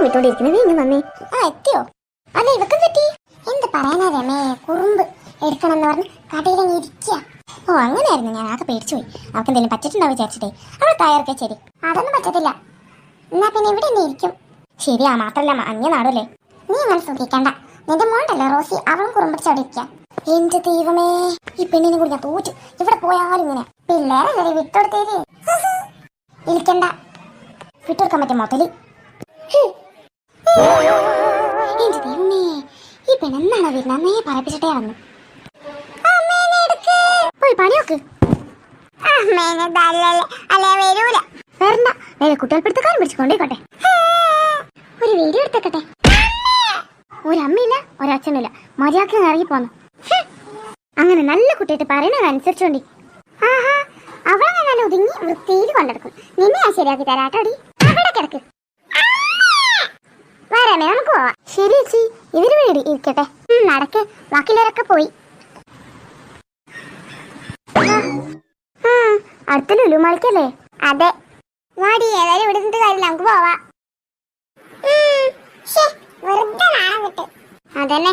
അന്തം വിട്ടോണ്ടിരിക്കുന്നത്. നീ ഇങ്ങ് വന്നേ. എത്തിയോ? അല്ല, ഇവക്കും പറ്റി. എന്ത് പറയാനാ രമേ, കുറുമ്പ് എടുക്കണം എന്ന് പറഞ്ഞ് കടയിലങ്ങ് ഇരിക്കുക. ഓ, അങ്ങനെയായിരുന്നു. ഞാൻ ആകെ പേടിച്ചു പോയി. അവർക്ക് എന്തെങ്കിലും പറ്റിട്ടുണ്ടാവും വിചാരിച്ചിട്ടേ. അവൾ കയറൊക്കെ ശരി. അതൊന്നും പറ്റത്തില്ല. എന്നാ പിന്നെ ഇവിടെ തന്നെ ഇരിക്കും. ശരിയാ, മാത്രല്ല മഞ്ഞ നാടല്ലേ. നീ അങ്ങനെ സൂക്ഷിക്കണ്ട. നിന്റെ മോണ്ടല്ലോ റോസി, അവളും കുറുമ്പിടിച്ചോടിരിക്കുക. എന്റെ ദൈവമേ, ഈ പെണ്ണിനെ കൂടി ഞാൻ തോറ്റു. ഇവിടെ പോയാലും ഇങ്ങനെ പിള്ളേരെ വിട്ടുകൊടുത്തേര്. ഇരിക്കണ്ട, വിട്ടുകൊടുക്കാൻ പറ്റിയ മുതല്. എന്റെ ദൈവമേ, ഈ പെണ്ണെന്നാണോ വരുന്നത്? അമ്മയെ പറയിപ്പിച്ചിട്ടേ വന്നു. പോയി പണിയോക്ക്. വരണ്ട, വേറെ കുട്ടികൾപ്പെടുത്തക്കാരും പിടിച്ചുകൊണ്ടേക്കോട്ടെ. ഒരു വീഡിയോ എടുത്തേക്കട്ടെ. ഒരമ്മയില്ല, ഒരച്ഛനില്ല, മര്യാദക്ക് ഇറങ്ങി പോന്നു. അങ്ങനെ നല്ല കുട്ടിയായിട്ട് പറയുന്നത് അനുസരിച്ചോണ്ടി. ആഹാ, അവളങ്ങനെ നല്ല ഒതുങ്ങി വൃത്തിയിൽ കൊണ്ടെടുക്കും. നിന്നെ ഞാൻ ശരിയാക്കി തരാട്ടോടി. അവിടെ കിടക്ക്. വരാമേ, നമുക്ക് പോവാം. ശരി ചേച്ചി, ഇവര് വീട് ഇരിക്കട്ടെ. നടക്ക്, ബാക്കിയുള്ളവരൊക്കെ പോയി. അടുത്ത ലുലുമാളിക്കല്ലേ? അതെ. വാടി, ഏതായാലും ഇവിടെ നിന്നിട്ട് കാര്യമില്ല, നമുക്ക് പോവാം. അതന്നെ,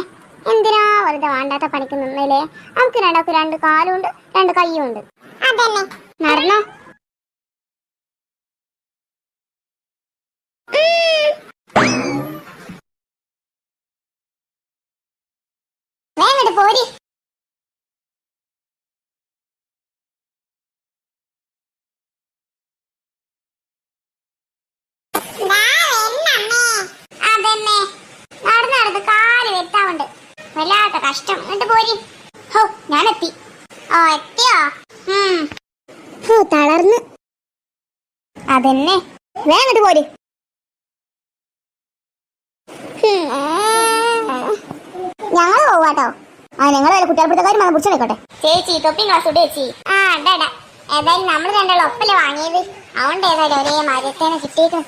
എന്തിനാ വെറുതെ വേണ്ടാത്ത പണിക്ക് നിന്നല്ലേ? നമുക്ക് രണ്ടാൾക്ക് 2 കാലും ഉണ്ട്, 2 കൈയും ഉണ്ട്. അതന്നെ, നടന്നോ. വേങ്ങട്ട് പോരി. അതന്നെ, നടന്ന് കാല് വെത്താവുണ്ട്. വല്ലാത്ത കഷ്ടം. എന്നിട്ട് പോരി. ഹോ, ഞാനെത്തി. ഓ, എത്തിയോ? തളർന്ന്. അതന്നെ, വേങ്ങട്ട് പോരി. ഞങ്ങള് പോവാട്ടോ. ഞങ്ങൾ വല്ല കുട്ടികൾപ്പെടുത്തക്കാരും വന്ന് പിടിച്ചോട്ടെ. ചേച്ചി, തൊപ്പിയും ക്ലാസ് ഇട്ട് ചേച്ചി. അടാ, ഏതായാലും നമ്മൾ രണ്ടാളും ഒപ്പല്ലേ വാങ്ങിയത്. അതുകൊണ്ട് ഏതായാലും ഒരേ മരത്തേനെ കിട്ടിയിട്ട്.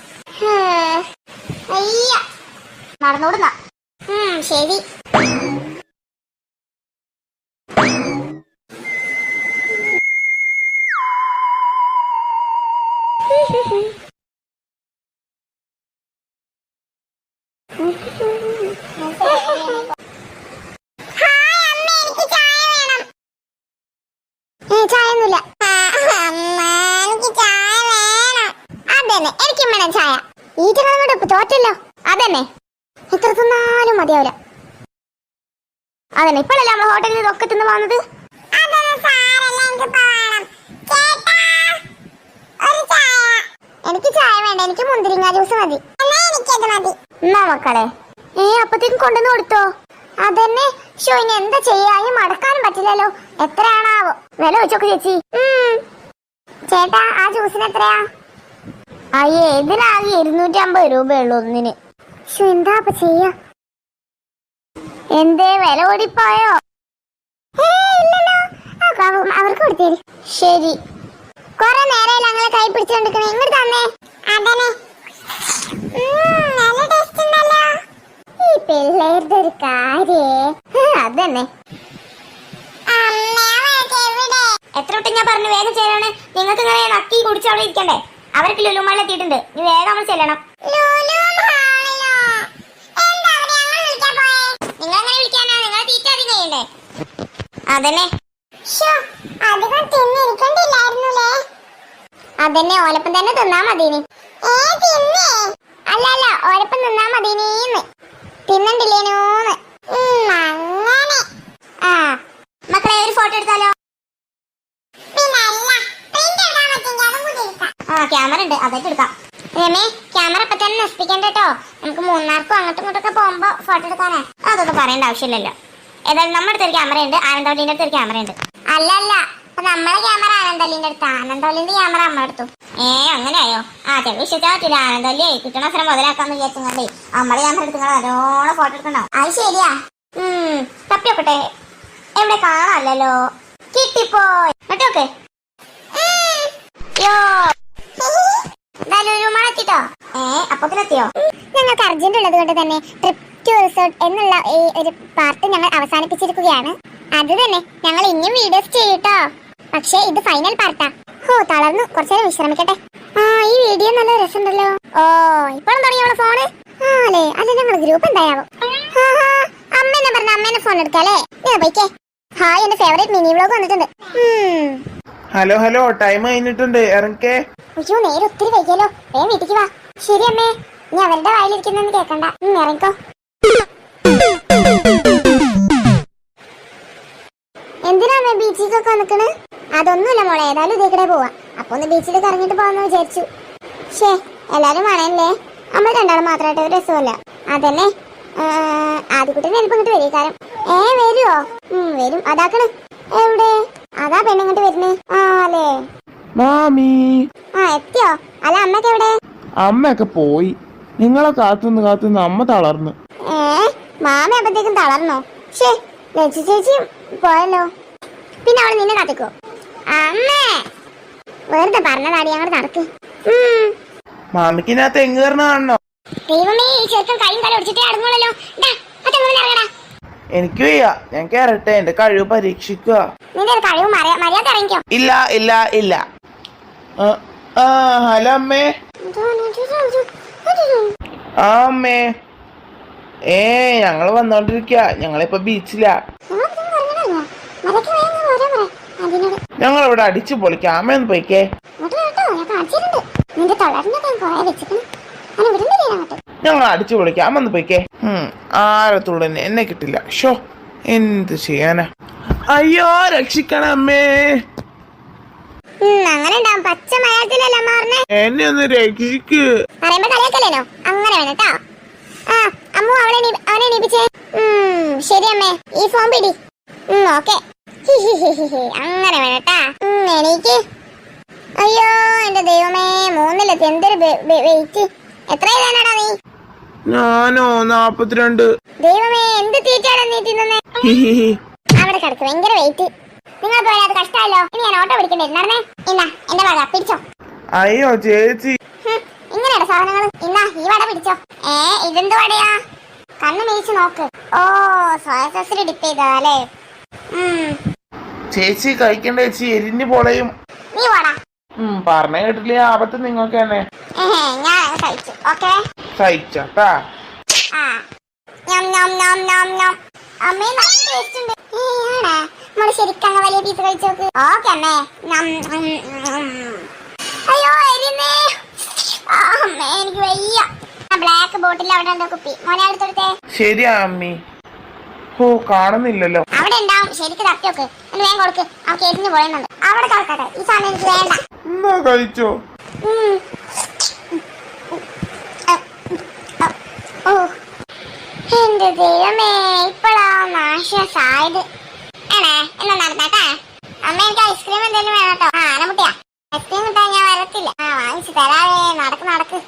അയ്യ, നടന്നോടുന്ന. ശരി. ചായൊന്നുമില്ല. അതന്നെ, എനിക്കും വേണം ചായ. ഈറ്റകളോട് ഇപ്പൊ തോറ്റല്ലോ. അതന്നെ, എത്ര തിന്നാലും മതിയാവില്ല. അതന്നെ, ഇപ്പോഴല്ലേ നമ്മൾ ഹോട്ടലിൽ ഇതൊക്കെ തിന്ന് വന്നത്. എനിക്ക് ചായ വേണ്ട, എനിക്ക് മുന്തിരിങ്ങ ജ്യൂസ് മതി. എന്നാ മക്കളെ, അപ്പത്തേക്കും കൊണ്ടുവന്ന് കൊടുത്തോ. അതന്നെ, ഷോ ഇനി എന്താ ചെയ്യാ? ഈ മടക്കാനും പറ്റില്ലല്ലോ. എത്രയാണാവോ? വില വെച്ചോക്ക് ചേച്ചി. ചേട്ടാ, ആ ജ്യൂസിന് എത്രയാ? അയ്യേ, ഇതിനാകെ 250 രൂപയുള്ളൂ ഒന്നിന്. ഷോ, എന്താ അപ്പൊ ചെയ്യാ? എന്തേ, വില ഓടിപ്പോയോ? ഇല്ലല്ലോ, അവർക്ക് കൊടുത്തേരി. ശരി. കൊറേ നേരം ഞങ്ങളെ കൈ പിടിച്ചോണ്ടിരിക്കണേ, ഇങ്ങോട്ട് തന്നെ. അതന്നെ, നല്ല ടേസ്റ്റ് ഉണ്ടല്ലോ. ഈ പിള്ളേരുടെ ഒരു കാര്യേ. അതന്നെ, എത്ര വട്ടം ഞാൻ പറഞ്ഞു വേഗം ചെയ്യണേ. നിങ്ങൾക്ക് ഇങ്ങനെ നക്കി കുടിച്ച് അവിടെ ഇരിക്കണ്ടേ? അവർക്ക് ലുലുമാളിൽ എത്തിയിട്ടുണ്ട്. നീ വേഗം നമ്മൾ ചെല്ലണം. നിങ്ങൾ എങ്ങനെ വിളിക്കാനാ? നിങ്ങൾ തീറ്റ അധികം ചെയ്യണ്ടേ? അതന്നെ, അതന്നെ, ഓലപ്പം തന്നെ തിന്നാ മതിനി. അല്ല അല്ല, ഓലപ്പം തിന്നാ മതിനീന്ന്. തിന്നണ്ടില്ലേനോന്ന്. ആ മക്കളെ, ഒരു ഫോട്ടോ എടുത്താലോ? ക്യാമറ ഉണ്ട്, അതായിട്ട് എടുക്കാം. രമേ, ക്യാമറ ഇപ്പൊ തന്നെ നശിപ്പിക്കണ്ട കേട്ടോ. നമുക്ക് മൂന്നാർക്കും അങ്ങോട്ടും ഇങ്ങോട്ടൊക്കെ പോകുമ്പോ ഫോട്ടോ എടുക്കാനേ. അതൊന്നും പറയേണ്ട ആവശ്യമില്ലല്ലോ. ഏതായാലും നമ്മുടെ അടുത്തൊരു ക്യാമറ ഉണ്ട്, ആനന്ദവല്ലിന്റെ അടുത്തൊരു ക്യാമറ ഉണ്ട്. അല്ല അല്ല, അപ്പൊ നമ്മളെ ക്യാമറ ആനന്ദവല്ലിന്റെ അടുത്ത്, ആനന്ദവല്ലിന്റെ ക്യാമറ അമ്മ എടുത്തു. അങ്ങനെയായോ? ചില വിശ്വസിച്ചാൽ പറ്റില്ല. ആനന്ദവല്ലേ കിട്ടണ അവസരം മുതലാക്കാന്ന് വിചാരിച്ചേ നമ്മളെ ക്യാമറ എടുത്ത് നല്ലോണം ഫോട്ടോ എടുക്കണ്ടാവും. അത് ശരിയാ. തപ്പിയോക്കട്ടെ, എവിടെ കാണാനല്ലോ. കിട്ടിപ്പോയി. നോക്കെ അപ്പത്തിനെത്തിയോ? ഞങ്ങൾക്ക് അർജന്റ് ഉള്ളത് കൊണ്ട് തന്നെ ട്രിപ്പ് ടു റിസോർട്ട് എന്നുള്ള ഒരു പാർട്ട് ഞങ്ങൾ അവസാനിപ്പിച്ചിരിക്കുകയാണ്. അത് തന്നെ, ഞങ്ങൾ ഇനിയും വീഡിയോസ് ചെയ്യൂട്ടോ. പക്ഷേ ഇത് ഫൈനൽ പാർട്ടാ. തളർന്നു, കുറച്ചേരം വിശ്രമിക്കട്ടെ. ഈ വീഡിയോ നല്ല രസമുണ്ടല്ലോ. ഇപ്പോഴും തുടങ്ങിയോളെ ഫോണ്. ഞങ്ങൾ ഗ്രൂപ്പ് എന്തായാവും. അമ്മേനെ പറഞ്ഞ അമ്മേനെ ഫോൺ എടുക്കാല്ലേ? ഞാൻ പോയിക്കേ. ഹായ്, എന്റെ ഫേവറേറ്റ് മിനി വ്ലോഗ് വന്നിട്ടുണ്ട്. ഹലോ ഹലോ, ടൈം കഴിഞ്ഞിട്ടുണ്ട്, ഇറങ്ങേ. അയ്യോ, നേരെ ഒത്തിരി വൈകിയല്ലോ, വേഗം വീട്ടിക്ക് വാ. ശരി അമ്മേ, നീ അവരുടെ വായിലിരിക്കുന്നെന്ന് കേക്കണ്ട, ഇറങ്ങിക്കോ. എന്തിനാ അമ്മേ ബീച്ചിലേക്കൊക്കെ വന്നിക്കണ്? അതൊന്നുമില്ല മോളെ, ഏതായാലും ഇതേക്കടെ പോവാ. അപ്പൊ ഒന്ന് ബീച്ചിലേക്ക് ഇറങ്ങിട്ട് പോവാന്ന് വിചാരിച്ചു. ഷേ, എല്ലാരും വേണല്ലേ, നമ്മൾ രണ്ടാളും മാത്രമായിട്ട് ഒരു രസമല്ല. അതന്നെ, ആദ്യക്കുട്ടി നെൽപ്പം ഇങ്ങോട്ട് വരീക്കാരം. വരുവോ? വരും. അതാക്കണ്. എവിടെ? അതാ പെണ്ണിങ്ങോട്ട് വരുന്നേ. അല്ലേ മാമി. എത്തിയോ? അല്ല, അമ്മക്ക് എവിടെ? അമ്മയൊക്കെ പോയി. നിങ്ങളെ കാത്തുനിന്ന് അമ്മ തളർന്നു. മാമ അപ്പത്തേക്കും തളർന്നോ? ഷേ, ലച്ചു ചേച്ചി പോയല്ലോ. പിന്നെ അവള് നിന്നെ കാത്തിക്കോ? അമ്മേ, വെറുതെ പറഞ്ഞതാടി, അങ്ങോട്ട് നടക്ക്. മാമിക്കിനകത്ത് എങ്ങ് കയറണ കാണണോ? ദൈവമേ, ഈ ചെറുക്കൻ കൈയും കാലം ഒടിച്ചിട്ടേ അടങ്ങുള്ളല്ലോ. എനിക്ക് വയ്യ, ഞാൻ കേറട്ടെ, എന്റെ കഴിവ് പരീക്ഷിക്കുക. നിന്റെ കഴിവ് മര്യാദ ഇറങ്ങിക്കോ. ഇല്ല ഇല്ല ഇല്ല. ഹലോ അമ്മേ. അമ്മേ, ഞങ്ങള് വന്നോണ്ടിരിക്ക. ഞങ്ങളിപ്പോ ബീച്ചിലാ. ഞങ്ങളിവിടെ അടിച്ചു പൊളിക്കാം. അമ്മയൊന്ന് പോയിക്കേ. ഞങ്ങൾ അടിച്ചു പൊളിക്കാം. അമ്മ ഒന്ന് പോയിക്കേ. ആരത്തുള്ളന്നെ എന്നെ കിട്ടില്ല. ഷോ, എന്ത് ചെയ്യാനാ? അയ്യോ, രക്ഷിക്കണം അമ്മേ. എന്നെ ഒന്ന് രക്ഷിക്ക്. ശരി അമ്മേ, ഈ ഫോൺ പിടി. ഓക്കെ, അങ്ങനെ വേണട്ടാ. എനിക്ക് അയ്യോ എന്റെ ദൈവമേ, 3-ലെത്തി. എന്തൊരു വെയിറ്റ്. എത്ര എഴുതാനാടാ നീ? ഞാനോ 42. ദൈവമേ, എന്ത് തീറ്റാടാ നീ തിന്നുന്നേ? അവിടെ കിടക്ക്, ഭയങ്കര വെയിറ്റ്. നിങ്ങൾ പോയാൽ കഷ്ടമല്ലോ. ഇനി ഞാൻ ഓട്ടോ പിടിക്കേണ്ടി നടന്നേ. ഇന്നാ എന്റെ വട പിടിച്ചോ. അയ്യോ ചേച്ചി, ഇങ്ങനെയാണ് സാധനങ്ങൾ. ഇന്നാ ഈ വട പിടിച്ചോ. ഇതെന്ത് വടയാ? കണ്ണ് മേടിച്ച് നോക്ക്. ഓ, സോയ സോസിൽ ഡിപ്പ് ചെയ്തല്ലേ? ചേച്ചി കഴിക്കണ്ട ചേച്ചി, എരിഞ്ഞു പൊളയും. നീ വാടാ. പറഞ്ഞ കേട്ടില്ലേ, ആപത്ത് നിങ്ങൾക്ക് തന്നെ. ഞാൻ കഴിച്ചു. ഓക്കെ, കഴിച്ചാട്ടാ. അമ്മേ, നല്ല ടേസ്റ്റ് ഉണ്ട്. നമ്മള് ശരിക്കും വലിയ പീസ് കഴിച്ചു നോക്ക്. ഓക്കെ അമ്മേ. അയ്യോ, എരിയുന്നേ. അമ്മേ, എനിക്ക് വയ്യ. ബ്ലാക്ക് ബോട്ടിൽ അവിടെ ഉണ്ടോ കുപ്പി? മോനെ അടുത്തെടുത്തേ. ശരിയാ അമ്മി. ഓ, കാണുന്നില്ലല്ലോ. അവിടെ ഉണ്ടാവും, ശരിക്കും തപ്പി നോക്ക്. എന്ന് വേഗം കൊടുക്ക്. അവർക്ക് എരിഞ്ഞു പോയെന്നുണ്ട്. അവിടെ കളക്കട്ടെ, ഈ സാധനം എനിക്ക് വേണ്ട. എന്നാ കഴിച്ചോ. എന്റെ ദൈവമേ, ഇപ്പഴാ നാശസായത്. എന്നാ നടന്നാട്ടാ. അമ്മ, എനിക്ക് ഐസ്ക്രീം എന്തെങ്കിലും വേണം കേട്ടോ. ആനമുട്ടിയാ, ഐസ്ക്രീം കിട്ടാൻ ഞാൻ വരത്തില്ല. വാങ്ങിച്ചു തരാവേ. നടക്ക്.